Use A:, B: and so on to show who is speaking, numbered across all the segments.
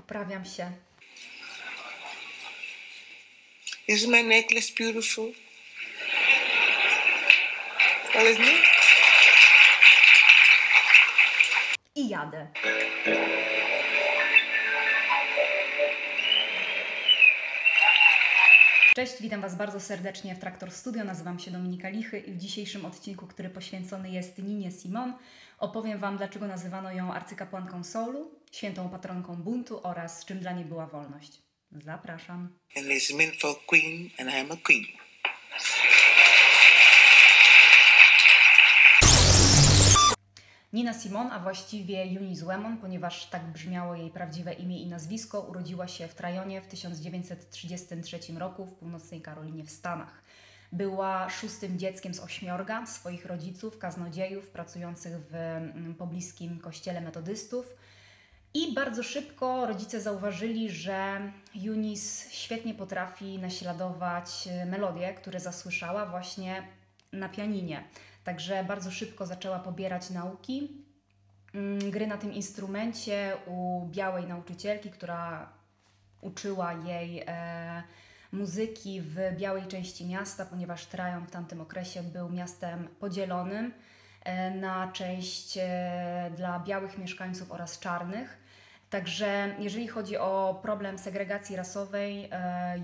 A: poprawiam się.
B: Is my necklace beautiful? What is it?
A: I jadę. Cześć, witam Was bardzo serdecznie w Traktor Studio. Nazywam się Dominika Lichy i w dzisiejszym odcinku, który poświęcony jest Ninie Simone, opowiem Wam, dlaczego nazywano ją arcykapłanką soulu, świętą patronką buntu oraz czym dla niej była wolność. Zapraszam.
B: And it's meant for a queen, and I'm a queen.
A: Nina Simone, a właściwie Eunice Wemon, ponieważ tak brzmiało jej prawdziwe imię i nazwisko, urodziła się w Trajonie w 1933 roku w północnej Karolinie w Stanach. Była szóstym dzieckiem z 8 swoich rodziców, kaznodziejów pracujących w pobliskim kościele metodystów. I bardzo szybko rodzice zauważyli, że Eunice świetnie potrafi naśladować melodie, które zasłyszała właśnie na pianinie. Także bardzo szybko zaczęła pobierać nauki gry na tym instrumencie u białej nauczycielki, która uczyła jej muzyki w białej części miasta, ponieważ Trajon w tamtym okresie był miastem podzielonym na część dla białych mieszkańców oraz czarnych. Także jeżeli chodzi o problem segregacji rasowej,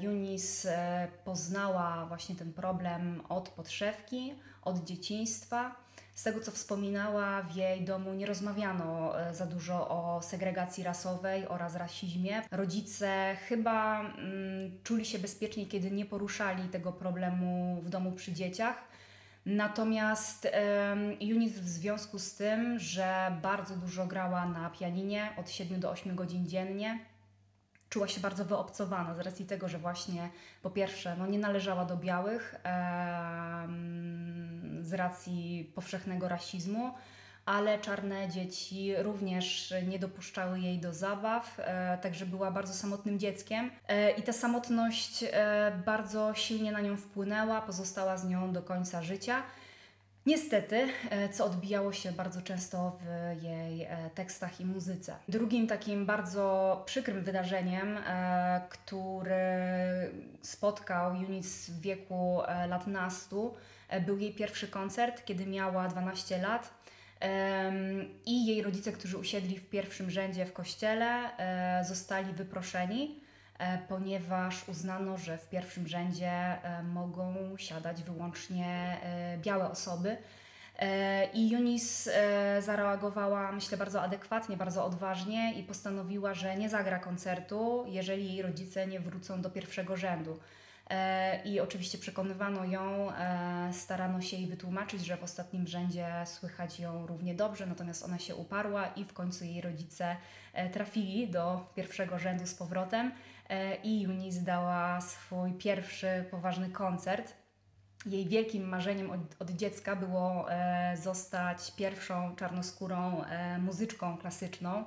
A: Eunice poznała właśnie ten problem od podszewki, od dzieciństwa. Z tego, co wspominała, w jej domu nie rozmawiano za dużo o segregacji rasowej oraz rasizmie. Rodzice chyba czuli się bezpiecznie, kiedy nie poruszali tego problemu w domu przy dzieciach. Natomiast Eunice w związku z tym, że bardzo dużo grała na pianinie od 7 do 8 godzin dziennie, czuła się bardzo wyobcowana z racji tego, że właśnie po pierwsze nie należała do białych z racji powszechnego rasizmu, ale czarne dzieci również nie dopuszczały jej do zabaw, także była bardzo samotnym dzieckiem i ta samotność bardzo silnie na nią wpłynęła, pozostała z nią do końca życia. Niestety, co odbijało się bardzo często w jej tekstach i muzyce. Drugim takim bardzo przykrym wydarzeniem, który spotkał Eunice w wieku lat nastu, był jej pierwszy koncert, kiedy miała 12 lat. I jej rodzice, którzy usiedli w pierwszym rzędzie w kościele, zostali wyproszeni, ponieważ uznano, że w pierwszym rzędzie mogą siadać wyłącznie białe osoby. I Eunice zareagowała, myślę, bardzo adekwatnie, bardzo odważnie i postanowiła, że nie zagra koncertu, jeżeli jej rodzice nie wrócą do pierwszego rzędu. I oczywiście przekonywano ją, starano się jej wytłumaczyć, że w ostatnim rzędzie słychać ją równie dobrze, natomiast ona się uparła i w końcu jej rodzice trafili do pierwszego rzędu z powrotem i Eunice dała swój pierwszy poważny koncert. Jej wielkim marzeniem od dziecka było zostać pierwszą czarnoskórą muzyczką klasyczną,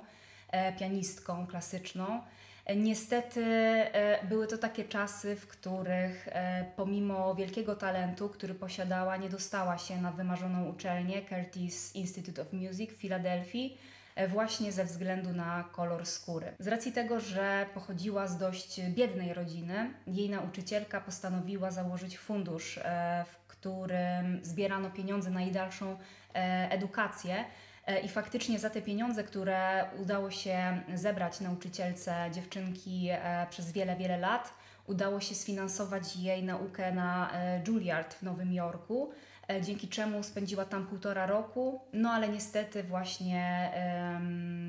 A: pianistką klasyczną. Niestety były to takie czasy, w których pomimo wielkiego talentu, który posiadała, nie dostała się na wymarzoną uczelnię Curtis Institute of Music w Filadelfii, właśnie ze względu na kolor skóry. Z racji tego, że pochodziła z dość biednej rodziny, jej nauczycielka postanowiła założyć fundusz, w którym zbierano pieniądze na jej dalszą edukację. I faktycznie za te pieniądze, które udało się zebrać nauczycielce dziewczynki przez wiele, wiele lat, udało się sfinansować jej naukę na Juilliard w Nowym Jorku, dzięki czemu spędziła tam 1,5 roku, ale niestety właśnie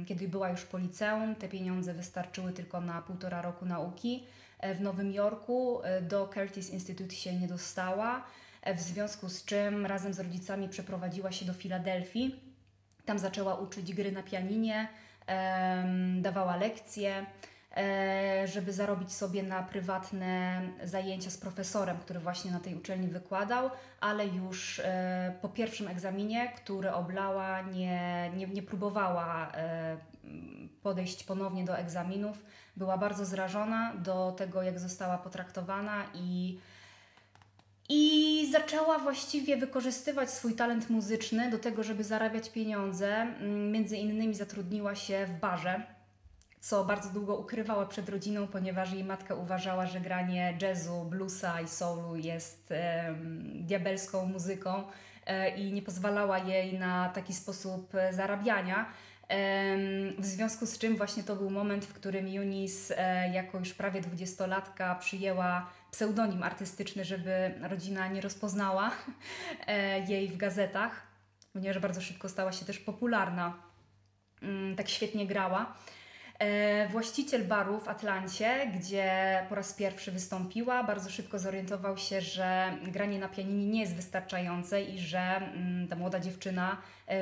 A: kiedy była już po liceum, te pieniądze wystarczyły tylko na 1,5 roku nauki. W Nowym Jorku do Curtis Institute się nie dostała, w związku z czym razem z rodzicami przeprowadziła się do Filadelfii. Tam zaczęła uczyć gry na pianinie, dawała lekcje, żeby zarobić sobie na prywatne zajęcia z profesorem, który właśnie na tej uczelni wykładał, ale już po pierwszym egzaminie, który oblała, nie próbowała podejść ponownie do egzaminów. Była bardzo zrażona do tego, jak została potraktowana i zaczęła właściwie wykorzystywać swój talent muzyczny do tego, żeby zarabiać pieniądze. Między innymi zatrudniła się w barze, co bardzo długo ukrywała przed rodziną, ponieważ jej matka uważała, że granie jazzu, bluesa i soulu jest diabelską muzyką i nie pozwalała jej na taki sposób zarabiania. W związku z czym właśnie to był moment, w którym Eunice jako już prawie 20-latka przyjęła pseudonim artystyczny, żeby rodzina nie rozpoznała jej w gazetach, ponieważ bardzo szybko stała się też popularna. Tak świetnie grała. Właściciel baru w Atlancie, gdzie po raz pierwszy wystąpiła, bardzo szybko zorientował się, że granie na pianinie nie jest wystarczające i że ta młoda dziewczyna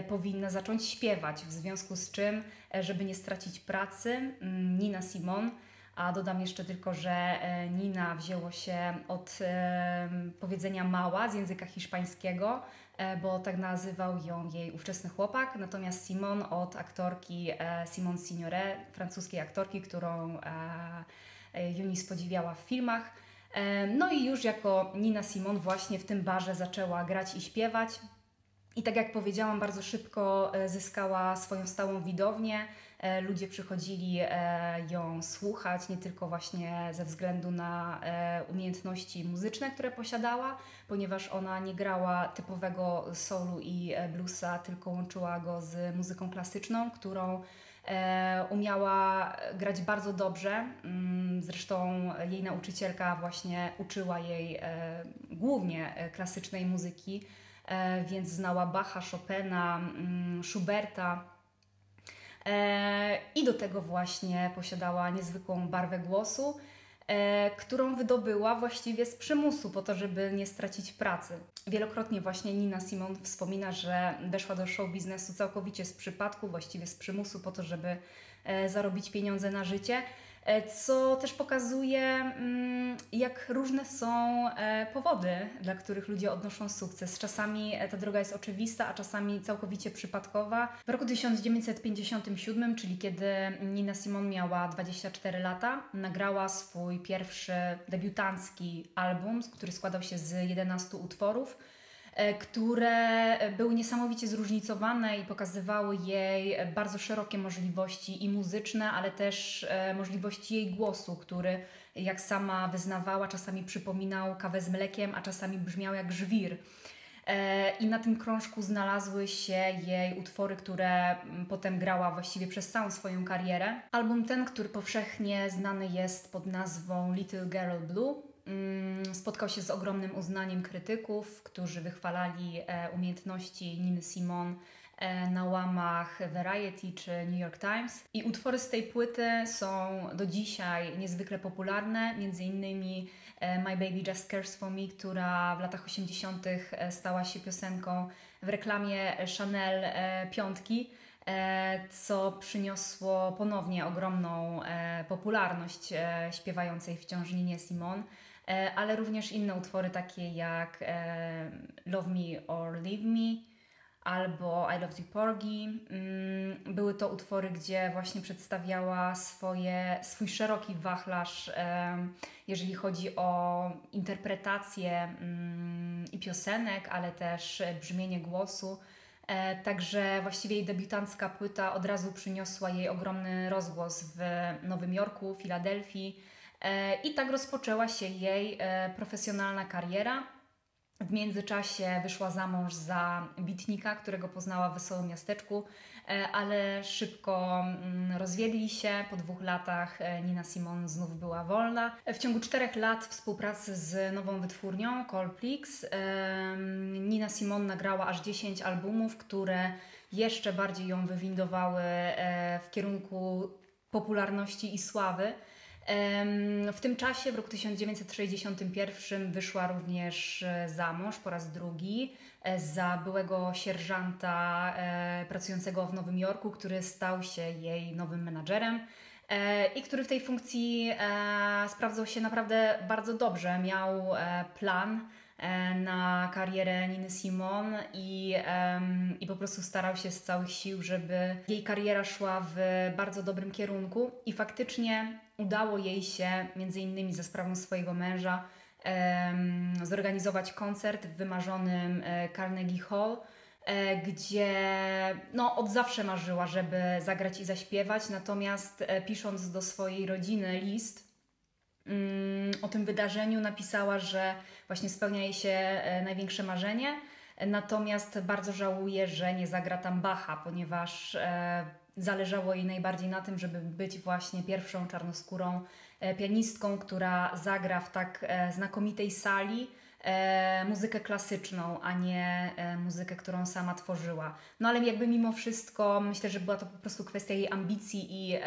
A: powinna zacząć śpiewać. W związku z czym, żeby nie stracić pracy, Nina Simone, a dodam jeszcze tylko, że Nina wzięło się od powiedzenia mała z języka hiszpańskiego, bo tak nazywał ją jej ówczesny chłopak, natomiast Simone od aktorki Simone Signoret, francuskiej aktorki, którą Eunice podziwiała w filmach. No i już jako Nina Simone właśnie w tym barze zaczęła grać i śpiewać. I tak jak powiedziałam, bardzo szybko zyskała swoją stałą widownię. Ludzie przychodzili ją słuchać nie tylko właśnie ze względu na umiejętności muzyczne, które posiadała, ponieważ ona nie grała typowego soulu i bluesa, tylko łączyła go z muzyką klasyczną, którą umiała grać bardzo dobrze. Zresztą jej nauczycielka właśnie uczyła jej głównie klasycznej muzyki, więc znała Bacha, Chopina, Schuberta. I do tego właśnie posiadała niezwykłą barwę głosu, którą wydobyła właściwie z przymusu po to, żeby nie stracić pracy. Wielokrotnie właśnie Nina Simone wspomina, że weszła do show biznesu całkowicie z przypadku, właściwie z przymusu po to, żeby zarobić pieniądze na życie, co też pokazuje, jak różne są powody, dla których ludzie odnoszą sukces. Czasami ta droga jest oczywista, a czasami całkowicie przypadkowa. W roku 1957, czyli kiedy Nina Simone miała 24 lata, nagrała swój pierwszy debiutancki album, który składał się z 11 utworów, które były niesamowicie zróżnicowane i pokazywały jej bardzo szerokie możliwości i muzyczne, ale też możliwości jej głosu, który, jak sama wyznawała, czasami przypominał kawę z mlekiem, a czasami brzmiał jak żwir. I na tym krążku znalazły się jej utwory, które potem grała właściwie przez całą swoją karierę. Album ten, który powszechnie znany jest pod nazwą Little Girl Blue, spotkał się z ogromnym uznaniem krytyków, którzy wychwalali umiejętności Niny Simone na łamach Variety czy New York Times. I utwory z tej płyty są do dzisiaj niezwykle popularne, między innymi My Baby Just Cares For Me, która w latach 80. stała się piosenką w reklamie Chanel 5, co przyniosło ponownie ogromną popularność śpiewającej wciąż Ninie Simone, ale również inne utwory takie jak Love Me or Leave Me albo I Love You Porgy. Były to utwory, gdzie właśnie przedstawiała swój szeroki wachlarz, jeżeli chodzi o interpretację i piosenek, ale też brzmienie głosu. Także właściwie jej debiutancka płyta od razu przyniosła jej ogromny rozgłos w Nowym Jorku, Filadelfii i tak rozpoczęła się jej profesjonalna kariera. W międzyczasie wyszła za mąż za bitnika, którego poznała w wesołym miasteczku, ale szybko rozwiedli się. Po 2 latach Nina Simone znów była wolna. W ciągu 4 lat współpracy z nową wytwórnią Colplix Nina Simone nagrała aż 10 albumów, które jeszcze bardziej ją wywindowały w kierunku popularności i sławy. W tym czasie, w roku 1961, wyszła również za mąż po raz drugi za byłego sierżanta pracującego w Nowym Jorku, który stał się jej nowym menadżerem i który w tej funkcji sprawdzał się naprawdę bardzo dobrze. Miał plan na karierę Niny Simone i po prostu starał się z całych sił, żeby jej kariera szła w bardzo dobrym kierunku i faktycznie udało jej się, między innymi za sprawą swojego męża, zorganizować koncert w wymarzonym Carnegie Hall, gdzie no, od zawsze marzyła, żeby zagrać i zaśpiewać, natomiast pisząc do swojej rodziny list o tym wydarzeniu, napisała, że właśnie spełnia jej się największe marzenie, natomiast bardzo żałuje, że nie zagra tam Bacha, ponieważ zależało jej najbardziej na tym, żeby być właśnie pierwszą czarnoskórą pianistką, która zagra w tak znakomitej sali muzykę klasyczną, a nie muzykę, którą sama tworzyła. No ale jakby mimo wszystko myślę, że była to po prostu kwestia jej ambicji i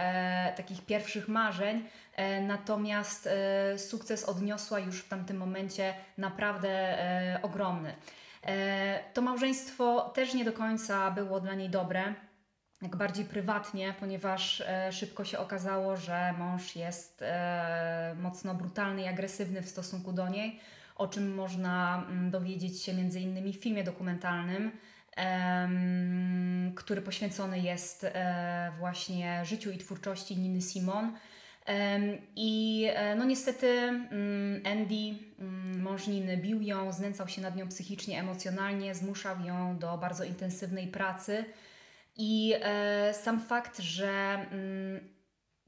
A: takich pierwszych marzeń, natomiast sukces odniosła już w tamtym momencie naprawdę ogromny. To małżeństwo też nie do końca było dla niej dobre, jak bardziej prywatnie, ponieważ szybko się okazało, że mąż jest mocno brutalny i agresywny w stosunku do niej, o czym można dowiedzieć się między innymi w filmie dokumentalnym, który poświęcony jest właśnie życiu i twórczości Niny Simone. I no niestety Andy, mąż Niny, bił ją, znęcał się nad nią psychicznie, emocjonalnie, zmuszał ją do bardzo intensywnej pracy. I sam fakt, że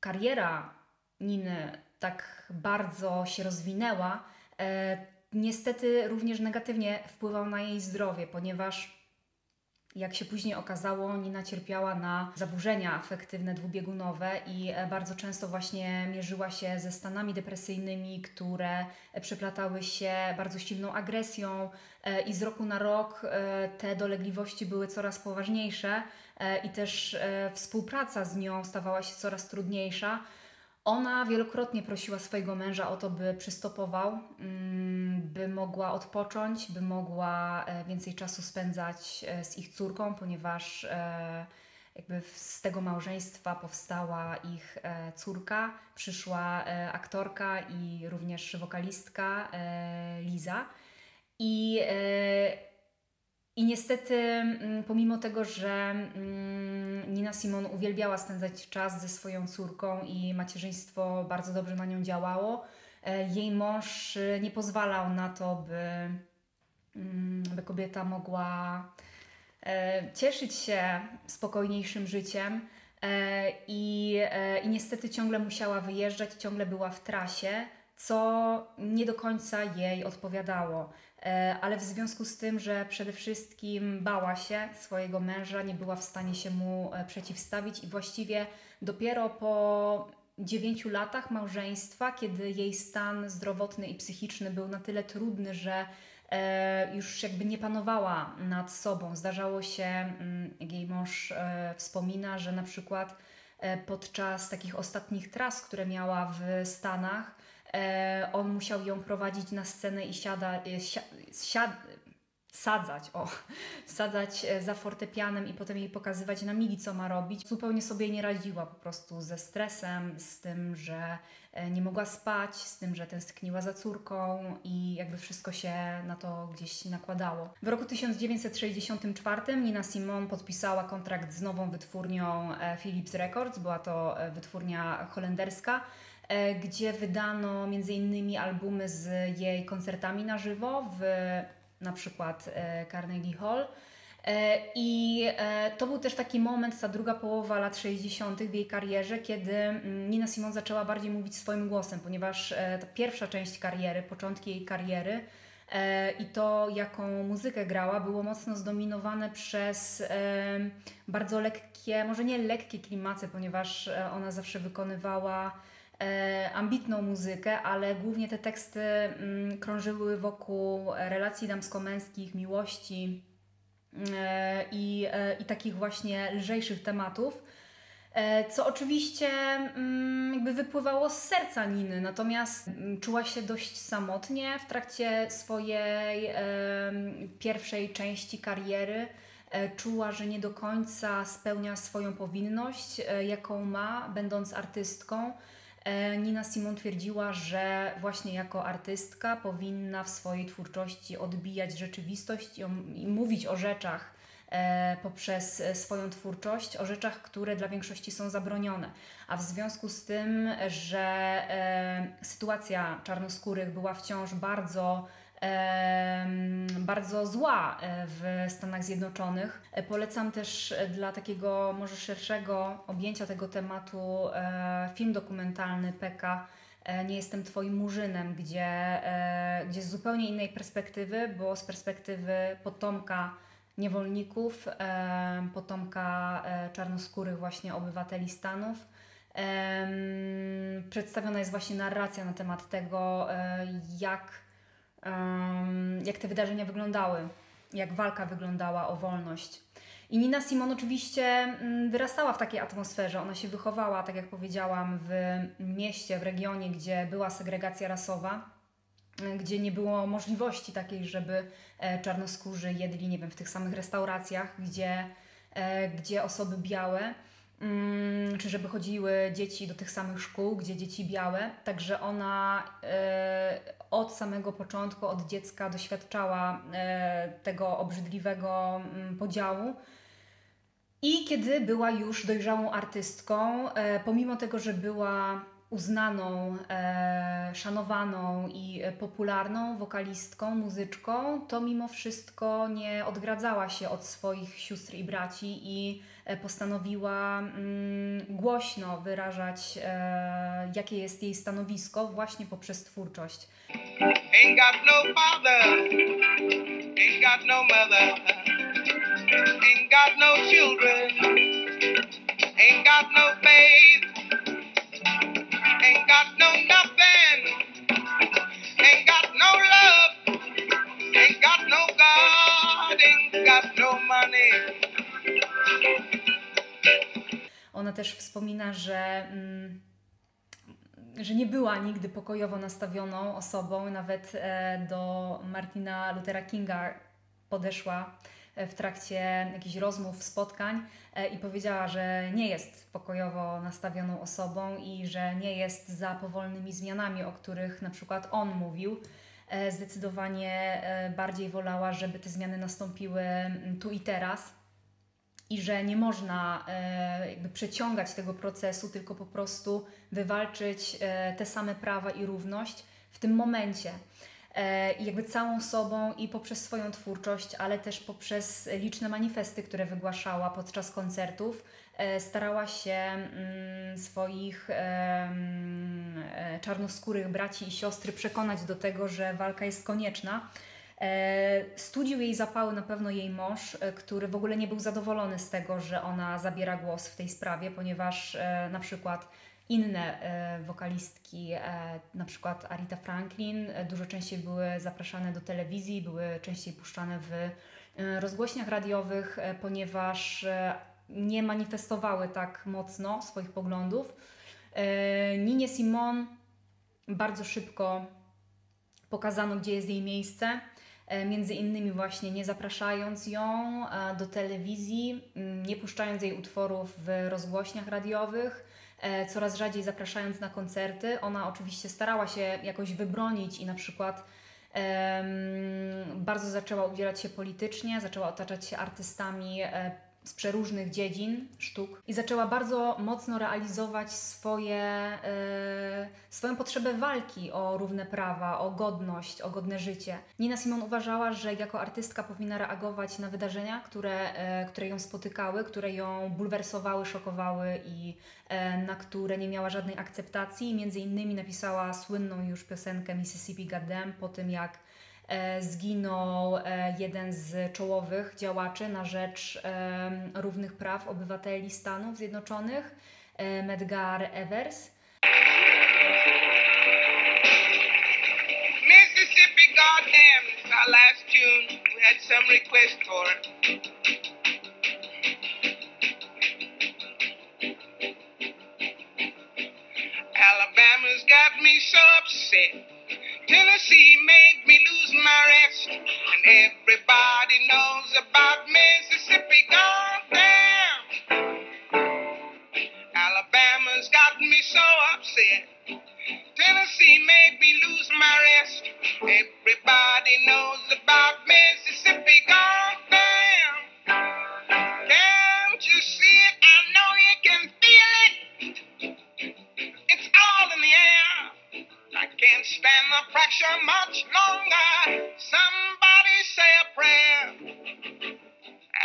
A: kariera Niny tak bardzo się rozwinęła, niestety również negatywnie wpływał na jej zdrowie, ponieważ jak się później okazało, Nina cierpiała na zaburzenia afektywne dwubiegunowe i bardzo często właśnie mierzyła się ze stanami depresyjnymi, które przeplatały się bardzo silną agresją i z roku na rok te dolegliwości były coraz poważniejsze i też współpraca z nią stawała się coraz trudniejsza. Ona wielokrotnie prosiła swojego męża o to, by przystopował, by mogła odpocząć, by mogła więcej czasu spędzać z ich córką, ponieważ jakby z tego małżeństwa powstała ich córka, przyszła aktorka i również wokalistka Liza. I niestety, pomimo tego, że Nina Simone uwielbiała spędzać czas ze swoją córką i macierzyństwo bardzo dobrze na nią działało, jej mąż nie pozwalał na to, by kobieta mogła cieszyć się spokojniejszym życiem i niestety ciągle musiała wyjeżdżać, ciągle była w trasie, co nie do końca jej odpowiadało. Ale w związku z tym, że przede wszystkim bała się swojego męża, nie była w stanie się mu przeciwstawić i właściwie dopiero po 9 latach małżeństwa, kiedy jej stan zdrowotny i psychiczny był na tyle trudny, że już jakby nie panowała nad sobą. Zdarzało się, jak jej mąż wspomina, że na przykład podczas takich ostatnich tras, które miała w Stanach, on musiał ją prowadzić na scenę i sadzać za fortepianem i potem jej pokazywać na migi, co ma robić. Zupełnie sobie nie radziła po prostu ze stresem, z tym, że nie mogła spać, z tym, że tęskniła za córką i jakby wszystko się na to gdzieś nakładało. W roku 1964 Nina Simone podpisała kontrakt z nową wytwórnią Philips Records, była to wytwórnia holenderska, gdzie wydano m.in. albumy z jej koncertami na żywo w na przykład Carnegie Hall. I to był też taki moment, ta druga połowa lat 60. w jej karierze, kiedy Nina Simone zaczęła bardziej mówić swoim głosem, ponieważ ta pierwsza część kariery, początki jej kariery i to, jaką muzykę grała, było mocno zdominowane przez bardzo lekkie, może nie lekkie klimaty, ponieważ ona zawsze wykonywała ambitną muzykę, ale głównie te teksty krążyły wokół relacji damsko-męskich, miłości i takich właśnie lżejszych tematów, co oczywiście jakby wypływało z serca Niny, natomiast czuła się dość samotnie w trakcie swojej pierwszej części kariery. Czuła, że nie do końca spełnia swoją powinność, jaką ma, będąc artystką. Nina Simone twierdziła, że właśnie jako artystka powinna w swojej twórczości odbijać rzeczywistość i mówić o rzeczach poprzez swoją twórczość, o rzeczach, które dla większości są zabronione. A w związku z tym, że sytuacja czarnoskórych była wciąż bardzo bardzo zła w Stanach Zjednoczonych. Polecam też dla takiego może szerszego objęcia tego tematu film dokumentalny Peka Nie jestem twoim murzynem, gdzie z zupełnie innej perspektywy, bo z perspektywy potomka niewolników, potomka czarnoskórych właśnie obywateli Stanów. Przedstawiona jest właśnie narracja na temat tego, jak te wydarzenia wyglądały, jak walka wyglądała o wolność. I Nina Simone oczywiście wyrastała w takiej atmosferze. Ona się wychowała, tak jak powiedziałam, w mieście, w regionie, gdzie była segregacja rasowa, gdzie nie było możliwości takiej, żeby czarnoskórzy jedli, nie wiem, w tych samych restauracjach, gdzie osoby białe, czy żeby chodziły dzieci do tych samych szkół, gdzie dzieci białe. Także ona od samego początku, od dziecka doświadczała tego obrzydliwego podziału. I kiedy była już dojrzałą artystką, pomimo tego, że była uznaną, szanowaną i popularną wokalistką, muzyczką, to mimo wszystko nie odgradzała się od swoich sióstr i braci i postanowiła głośno wyrażać, jakie jest jej stanowisko właśnie poprzez twórczość.
C: Ain't got no father, ain't got no mother, ain't got no children, ain't got no faith, ain't got no nothing, ain't got no love, ain't got no God, ain't got no money.
A: Ona też wspomina, że nie była nigdy pokojowo nastawioną osobą. Nawet do Martina Luthera Kinga podeszła w trakcie jakichś rozmów, spotkań i powiedziała, że nie jest pokojowo nastawioną osobą i że nie jest za powolnymi zmianami, o których na przykład on mówił. Zdecydowanie bardziej wolała, żeby te zmiany nastąpiły tu i teraz. I że nie można jakby przeciągać tego procesu, tylko po prostu wywalczyć te same prawa i równość w tym momencie. I jakby całą sobą i poprzez swoją twórczość, ale też poprzez liczne manifesty, które wygłaszała podczas koncertów, starała się swoich czarnoskórych braci i siostry przekonać do tego, że walka jest konieczna. Studził jej zapały na pewno jej mąż, który w ogóle nie był zadowolony z tego, że ona zabiera głos w tej sprawie, ponieważ na przykład inne wokalistki, na przykład Aretha Franklin, dużo częściej były zapraszane do telewizji, były częściej puszczane w rozgłośniach radiowych, ponieważ nie manifestowały tak mocno swoich poglądów. Ninie Simone bardzo szybko pokazano, gdzie jest jej miejsce. Między innymi właśnie nie zapraszając ją do telewizji, nie puszczając jej utworów w rozgłośniach radiowych, coraz rzadziej zapraszając na koncerty. Ona oczywiście starała się jakoś wybronić i na przykład bardzo zaczęła udzielać się politycznie, zaczęła otaczać się artystami z przeróżnych dziedzin sztuk i zaczęła bardzo mocno realizować swoją potrzebę walki o równe prawa, o godność, o godne życie. Nina Simone uważała, że jako artystka powinna reagować na wydarzenia, które ją spotykały, które ją bulwersowały, szokowały i na które nie miała żadnej akceptacji. Między innymi napisała słynną już piosenkę Mississippi Goddam po tym, jak zginął jeden z czołowych działaczy na rzecz równych praw obywateli Stanów Zjednoczonych, Medgar Evers.
C: Mississippi Goddam, it's our last tune. We had some requests for it. Alabama's got me so upset. Tennessee made me lose my rest, and everybody knows about Mississippi Goddam. Alabama's got me so upset. Tennessee made me lose my rest. Everybody knows about Mississippi Goddam. Can't you see it? I know you can feel it. It's all in the air. I can't stand a fraction much longer. Somebody say a prayer.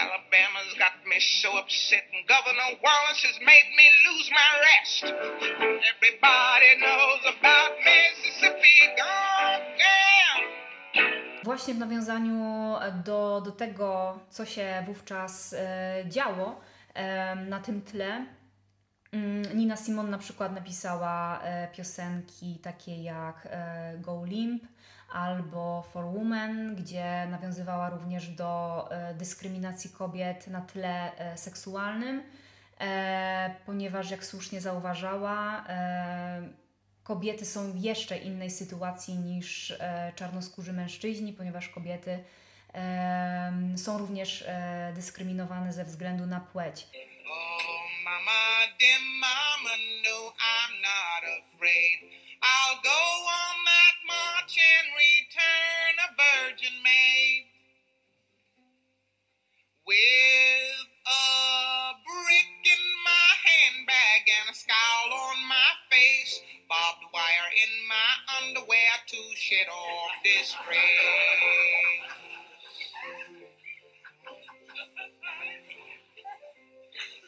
C: Alabama's got me so upset, and Governor Wallace has made me lose my rest. Everybody knows about Mississippi. Gone down.
A: Właśnie w nawiązaniu do tego, co się wówczas działo na tym tle, Nina Simone na przykład napisała piosenki takie jak Go Limp albo For Women, gdzie nawiązywała również do dyskryminacji kobiet na tle seksualnym, ponieważ jak słusznie zauważała, kobiety są w jeszcze innej sytuacji niż czarnoskórzy mężczyźni, ponieważ kobiety są również dyskryminowane ze względu na płeć.
C: Oh, mama, dear mama, no, I'm not afraid. I'll go on that march and return a virgin maid. With a brick in my handbag and a scowl on my face, barbed wire in my underwear to shed off disgrace.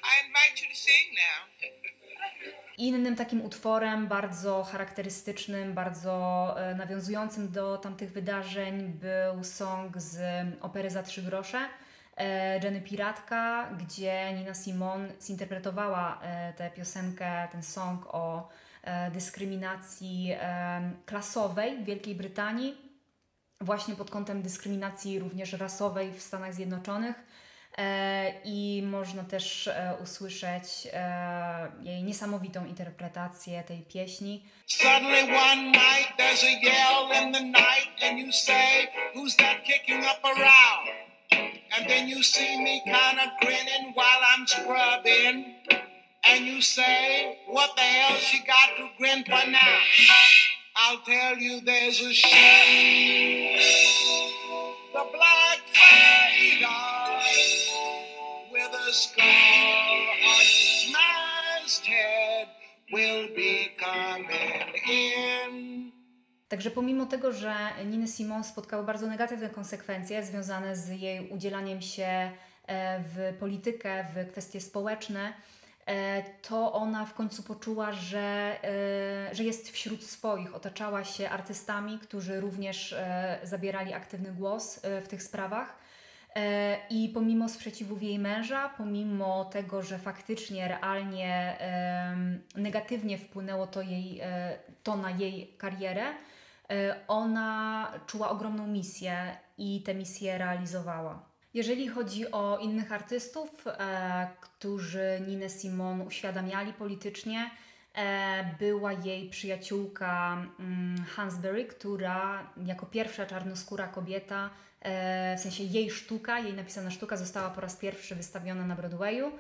C: I invite you to sing now.
A: Innym takim utworem bardzo charakterystycznym, bardzo nawiązującym do tamtych wydarzeń był song z opery Za 3 grosze, Jenny Piratka, gdzie Nina Simone zinterpretowała tę piosenkę, ten song o dyskryminacji klasowej w Wielkiej Brytanii, właśnie pod kątem dyskryminacji również rasowej w Stanach Zjednoczonych. I można też usłyszeć jej niesamowitą interpretację tej pieśni.
C: Suddenly one night there's a yell in the night and you say, who's that kicking up a row? And then you see me kind of grinning while I'm scrubbing. And you say, what the hell she got to grin for now? I'll tell you there's a shame. The black fader with a scar on his masthead will be coming in.
A: Także pomimo tego, że Ninę Simone spotkały bardzo negatywne konsekwencje związane z jej udzielaniem się w politykę, w kwestie społeczne, to ona w końcu poczuła, że jest wśród swoich. Otaczała się artystami, którzy również zabierali aktywny głos w tych sprawach. I pomimo sprzeciwów jej męża, pomimo tego, że faktycznie realnie negatywnie wpłynęło to na jej karierę, ona czuła ogromną misję i tę misję realizowała. Jeżeli chodzi o innych artystów, którzy Ninę Simone uświadamiali politycznie, była jej przyjaciółka Hansberry, która jako pierwsza czarnoskóra kobieta, w sensie jej sztuka, jej napisana sztuka została po raz pierwszy wystawiona na Broadwayu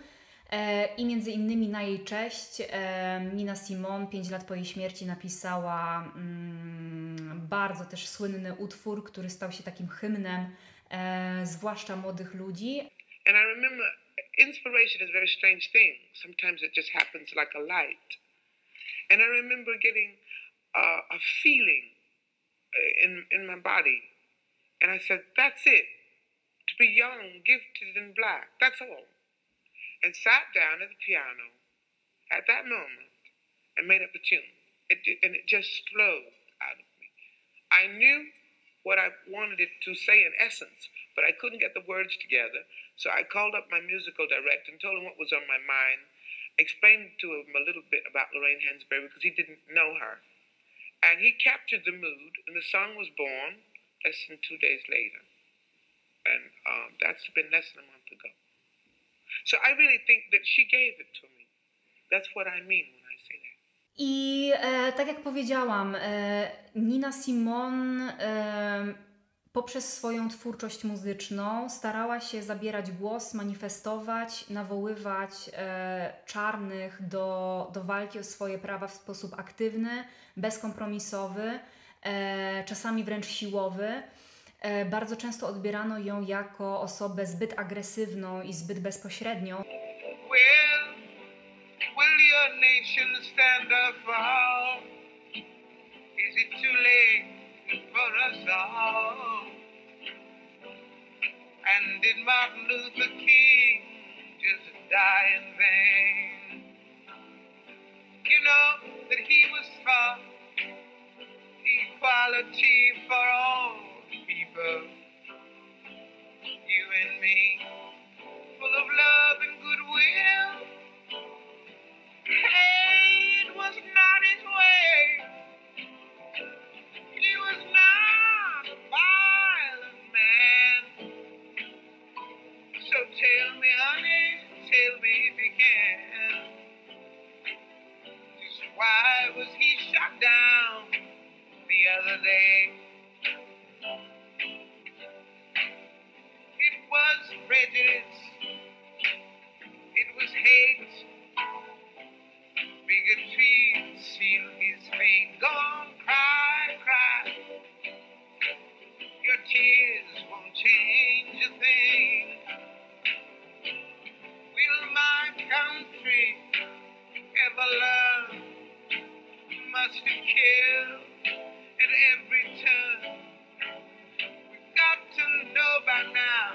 A: i między innymi na jej cześć Nina Simone 5 lat po jej śmierci napisała bardzo też słynny utwór, który stał się takim hymnem zwłaszcza młodych ludzi.
D: And I remember inspiration is a very strange thing. Sometimes it just happens like a light. And I remember getting a feeling in my body. And I said, that's it. To be young, gifted and black, that's all. And sat down at the piano at that moment and made up the tune. And it just flowed out of me. I knew what I wanted it to say in essence, but I couldn't get the words together. So I called up my musical director and told him what was on my mind, explained to him a little bit about Lorraine Hansberry because he didn't know her. And he captured the mood, and the song was born less than 2 days later. And that's been less than a month ago. So I really think that she gave it to me. That's what I mean when I say that.
A: I tak jak powiedziałam, Nina Simone poprzez swoją twórczość muzyczną starała się zabierać głos, manifestować, nawoływać czarnych do walki o swoje prawa w sposób aktywny, bezkompromisowy, czasami wręcz siłowy. Bardzo często odbierano ją jako osobę zbyt agresywną i zbyt bezpośrednią.
C: Will your nation stand or fall? Is it too late And did Martin Luther King just die in vain? You know that he was for equality for all people, you and me, full of love and goodwill. Hate was not his way. He was not a violent man. So tell me, honey, tell me if you can, just why was he shot down the other day? It was prejudice, it was hate, bigotry sealed his fate. Go on, cry, cry, your tears won't change a thing. Will my country ever learn? Must have killed at every turn. We've got to know by now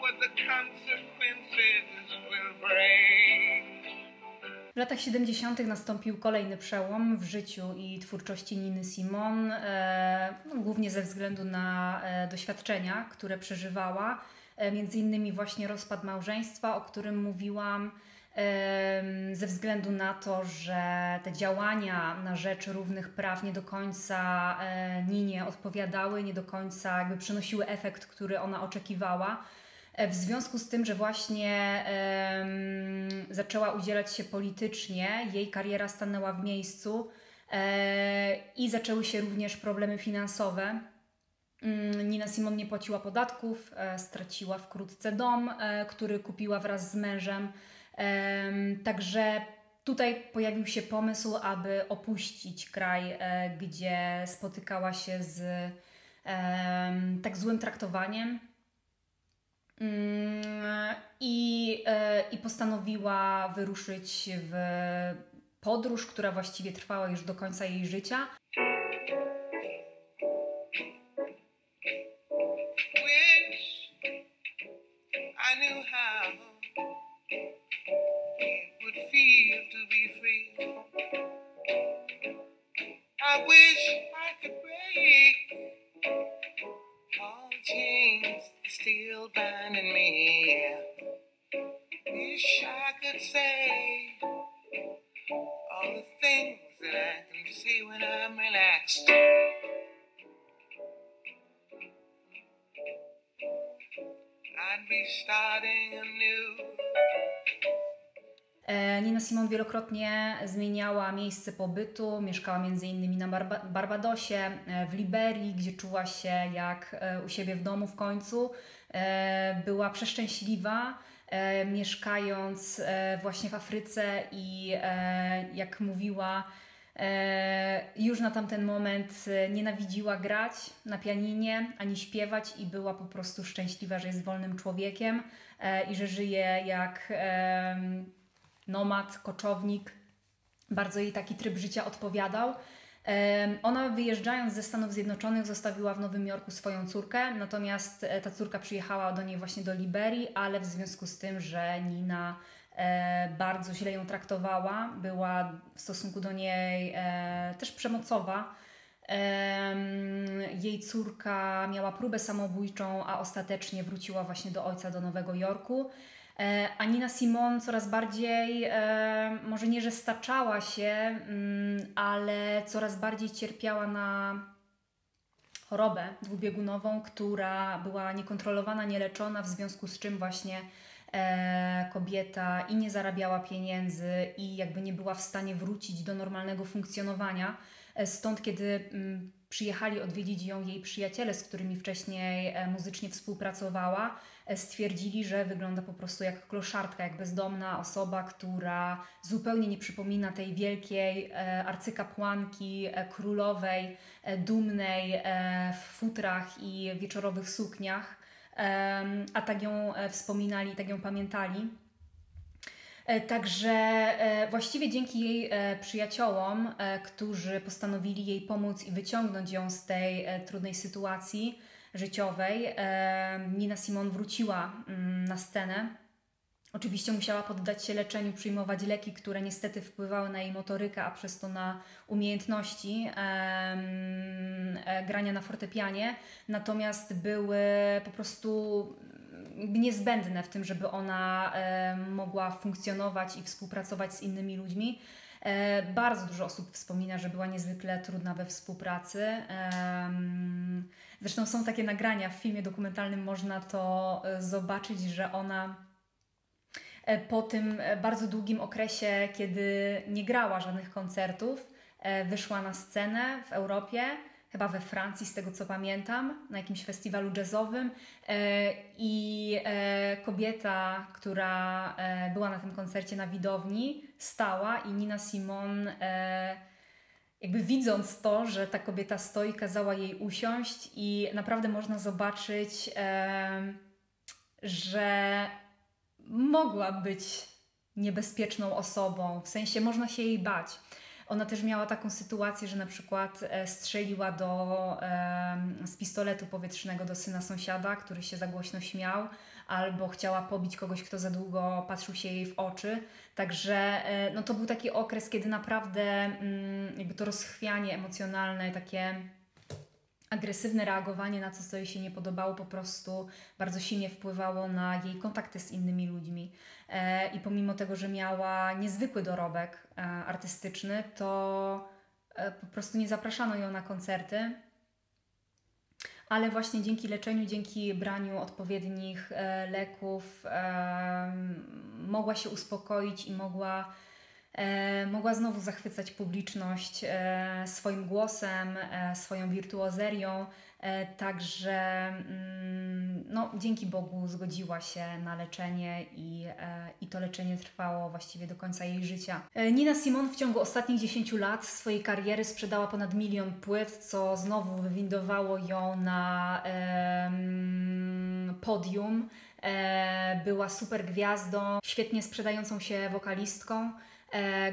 C: what the consequences will bring.
A: W latach 70. nastąpił kolejny przełom w życiu i twórczości Niny Simone, głównie ze względu na doświadczenia, które przeżywała, między innymi właśnie rozpad małżeństwa, o którym mówiłam, ze względu na to, że te działania na rzecz równych praw nie do końca Ninie odpowiadały, nie do końca jakby przynosiły efekt, który ona oczekiwała. W związku z tym, że właśnie zaczęła udzielać się politycznie, jej kariera stanęła w miejscu i zaczęły się również problemy finansowe. Nina Simone nie płaciła podatków, straciła wkrótce dom, który kupiła wraz z mężem. Także tutaj pojawił się pomysł, aby opuścić kraj, gdzie spotykała się z tak złym traktowaniem. I postanowiła wyruszyć w podróż, która właściwie trwała już do końca jej życia.
C: Wish I knew how it would feel to be free. I wish I could break all the chains still binding me. Wish I could say all the things that I can say when I'm relaxed. I'd be starting anew.
A: Nina Simone wielokrotnie zmieniała miejsce pobytu, mieszkała m.in. na Barbadosie, w Liberii, gdzie czuła się jak u siebie w domu w końcu. Była przeszczęśliwa, mieszkając właśnie w Afryce i jak mówiła, już na tamten moment nienawidziła grać na pianinie ani śpiewać i była po prostu szczęśliwa, że jest wolnym człowiekiem i że żyje jak nomad, koczownik. Bardzo jej taki tryb życia odpowiadał. Ona, wyjeżdżając ze Stanów Zjednoczonych, zostawiła w Nowym Jorku swoją córkę, natomiast ta córka przyjechała do niej właśnie do Liberii, ale w związku z tym, że Nina bardzo źle ją traktowała, była w stosunku do niej też przemocowa. Jej córka miała próbę samobójczą, a ostatecznie wróciła właśnie do ojca do Nowego Jorku. A Nina Simone coraz bardziej, może nie, że staczała się, ale coraz bardziej cierpiała na chorobę dwubiegunową, która była niekontrolowana, nieleczona, w związku z czym właśnie kobieta i nie zarabiała pieniędzy i jakby nie była w stanie wrócić do normalnego funkcjonowania. Stąd, kiedy przyjechali odwiedzić ją jej przyjaciele, z którymi wcześniej muzycznie współpracowała, stwierdzili, że wygląda po prostu jak kloszardka, jak bezdomna osoba, która zupełnie nie przypomina tej wielkiej arcykapłanki królowej, dumnej w futrach i wieczorowych sukniach, a tak ją wspominali, tak ją pamiętali. Także właściwie dzięki jej przyjaciołom, którzy postanowili jej pomóc i wyciągnąć ją z tej trudnej sytuacji, życiowej, Nina Simone wróciła na scenę. Oczywiście musiała poddać się leczeniu, przyjmować leki, które niestety wpływały na jej motorykę, a przez to na umiejętności grania na fortepianie. Natomiast były po prostu niezbędne w tym, żeby ona mogła funkcjonować i współpracować z innymi ludźmi. Bardzo dużo osób wspomina, że była niezwykle trudna we współpracy. Zresztą są takie nagrania, w filmie dokumentalnym można to zobaczyć, że ona po tym bardzo długim okresie, kiedy nie grała żadnych koncertów, wyszła na scenę w Europie, chyba we Francji, z tego co pamiętam, na jakimś festiwalu jazzowym i kobieta, która była na tym koncercie na widowni, stała i Nina Simone jakby widząc to, że ta kobieta stoi, kazała jej usiąść i naprawdę można zobaczyć, że mogła być niebezpieczną osobą, w sensie można się jej bać. Ona też miała taką sytuację, że na przykład strzeliła z pistoletu powietrznego do syna sąsiada, który się za głośno śmiał, albo chciała pobić kogoś, kto za długo patrzył się jej w oczy. Także no, to był taki okres, kiedy naprawdę jakby to rozchwianie emocjonalne, takie agresywne reagowanie na to, co jej się nie podobało, po prostu bardzo silnie wpływało na jej kontakty z innymi ludźmi. I pomimo tego, że miała niezwykły dorobek artystyczny, to po prostu nie zapraszano ją na koncerty. Ale właśnie dzięki leczeniu, dzięki braniu odpowiednich leków mogła się uspokoić i mogła znowu zachwycać publiczność swoim głosem, swoją wirtuozerią. Także no, dzięki Bogu zgodziła się na leczenie i to leczenie trwało właściwie do końca jej życia. Nina Simone w ciągu ostatnich 10 lat swojej kariery sprzedała ponad 1 000 000 płyt, co znowu wywindowało ją na podium. Była super gwiazdą, świetnie sprzedającą się wokalistką.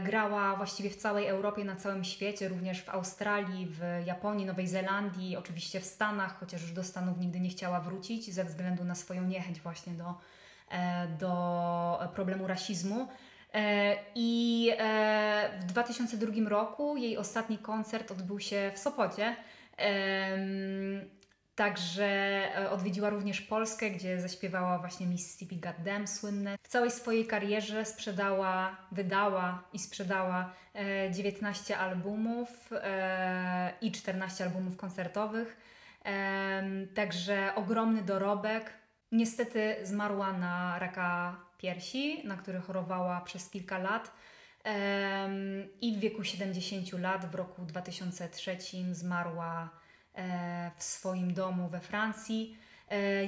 A: Grała właściwie w całej Europie, na całym świecie, również w Australii, w Japonii, Nowej Zelandii, oczywiście w Stanach, chociaż już do Stanów nigdy nie chciała wrócić ze względu na swoją niechęć właśnie do problemu rasizmu. I w 2002 roku jej ostatni koncert odbył się w Sopocie. Także odwiedziła również Polskę, gdzie zaśpiewała właśnie Mississippi Goddam słynne. W całej swojej karierze wydała i sprzedała 19 albumów i 14 albumów koncertowych. Także ogromny dorobek. Niestety zmarła na raka piersi, na który chorowała przez kilka lat. I w wieku 70 lat, w roku 2003 zmarła w swoim domu we Francji.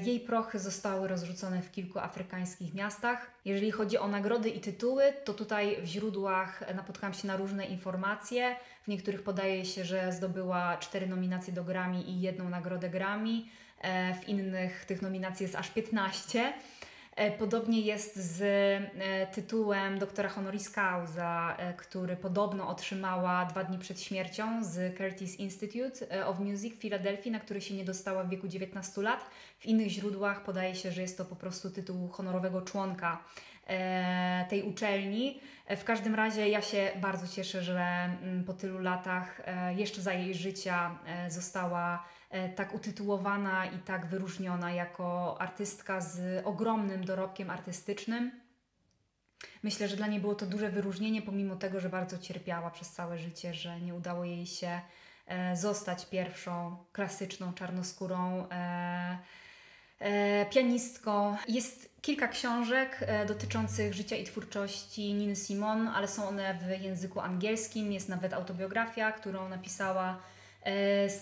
A: Jej prochy zostały rozrzucone w kilku afrykańskich miastach. Jeżeli chodzi o nagrody i tytuły, to tutaj w źródłach napotkałam się na różne informacje. W niektórych podaje się, że zdobyła 4 nominacje do Grammy i 1 nagrodę Grammy. W innych tych nominacji jest aż 15. Podobnie jest z tytułem doktora honoris causa, który podobno otrzymała 2 dni przed śmiercią z Curtis Institute of Music w Filadelfii, na który się nie dostała w wieku 19 lat. W innych źródłach podaje się, że jest to po prostu tytuł honorowego członka tej uczelni. W każdym razie ja się bardzo cieszę, że po tylu latach jeszcze za jej życia została tak utytułowana i tak wyróżniona jako artystka z ogromnym dorobkiem artystycznym. Myślę, że dla niej było to duże wyróżnienie, pomimo tego, że bardzo cierpiała przez całe życie, że nie udało jej się zostać pierwszą klasyczną czarnoskórą pianistką. Jest kilka książek dotyczących życia i twórczości Niny Simone, ale są one w języku angielskim. Jest nawet autobiografia, którą napisała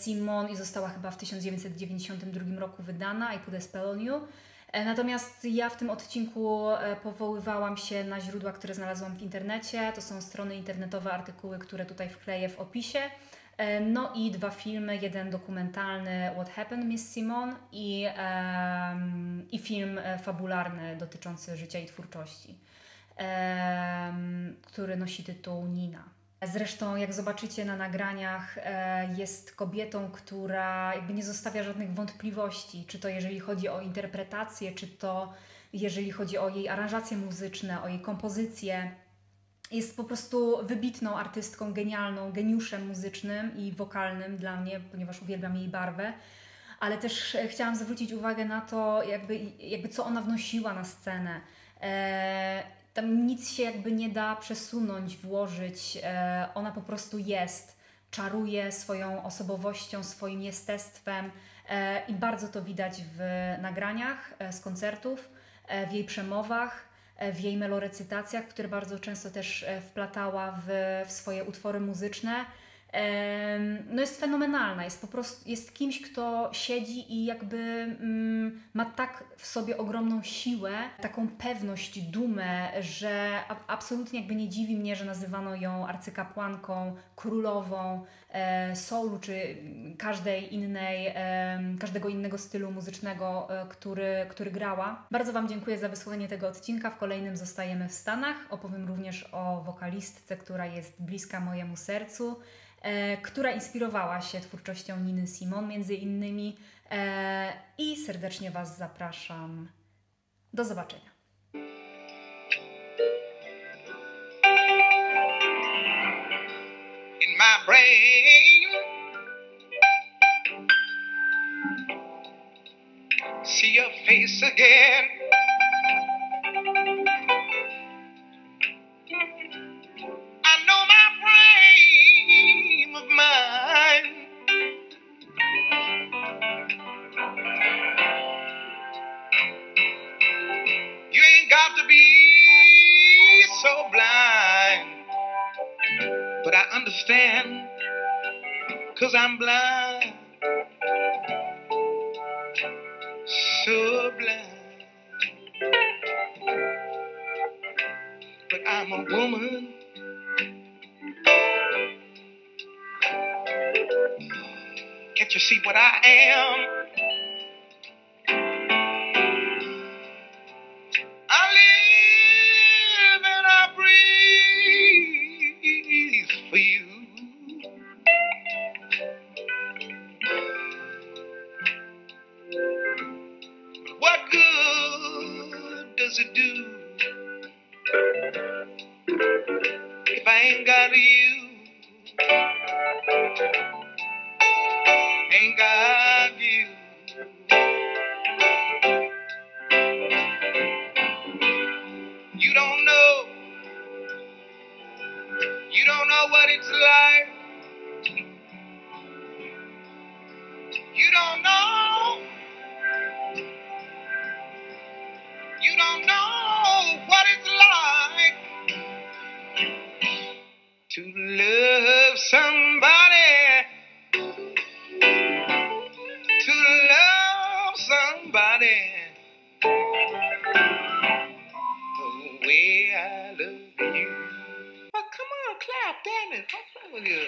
A: Simone i została chyba w 1992 roku wydana, I Put a Spell on You. Natomiast ja w tym odcinku powoływałam się na źródła, które znalazłam w internecie. To są strony internetowe, artykuły, które tutaj wkleję w opisie. No i 2 filmy, jeden dokumentalny What Happened Miss Simone i film fabularny dotyczący życia i twórczości, który nosi tytuł Nina. Zresztą, jak zobaczycie na nagraniach, jest kobietą, która jakby nie zostawia żadnych wątpliwości, czy to jeżeli chodzi o interpretację, czy to jeżeli chodzi o jej aranżacje muzyczne, o jej kompozycję. Jest po prostu wybitną artystką, genialną, geniuszem muzycznym i wokalnym dla mnie, ponieważ uwielbiam jej barwę. Ale też chciałam zwrócić uwagę na to, jakby co ona wnosiła na scenę. Tam nic się jakby nie da przesunąć, włożyć. Ona po prostu jest. Czaruje swoją osobowością, swoim jestestwem i bardzo to widać w nagraniach z koncertów, w jej przemowach, w jej melorecytacjach, które bardzo często też wplatała w swoje utwory muzyczne. No jest fenomenalna, jest po prostu jest kimś, kto siedzi i jakby ma tak w sobie ogromną siłę, taką pewność, dumę, że absolutnie jakby nie dziwi mnie, że nazywano ją arcykapłanką, królową soulu czy każdego innego stylu muzycznego, który grała. Bardzo Wam dziękuję za wysłuchanie tego odcinka. W kolejnym zostajemy w Stanach. Opowiem również o wokalistce, która jest bliska mojemu sercu, która inspirowała się twórczością Niny Simone między innymi i serdecznie Was zapraszam. Do zobaczenia.
C: In my brain, see your face again. I know my frame of mind. You ain't got to be so blind, but I understand, 'cause I'm blind, so blind. But I'm a woman. Can't you see what I am? I live and I breathe for you. What good does it do if I ain't got you? Ain't got you. You don't know what it's like. You don't know what it's like to love somebody, the way I love you.
B: Oh, come on, clap, damn it. What's wrong with you?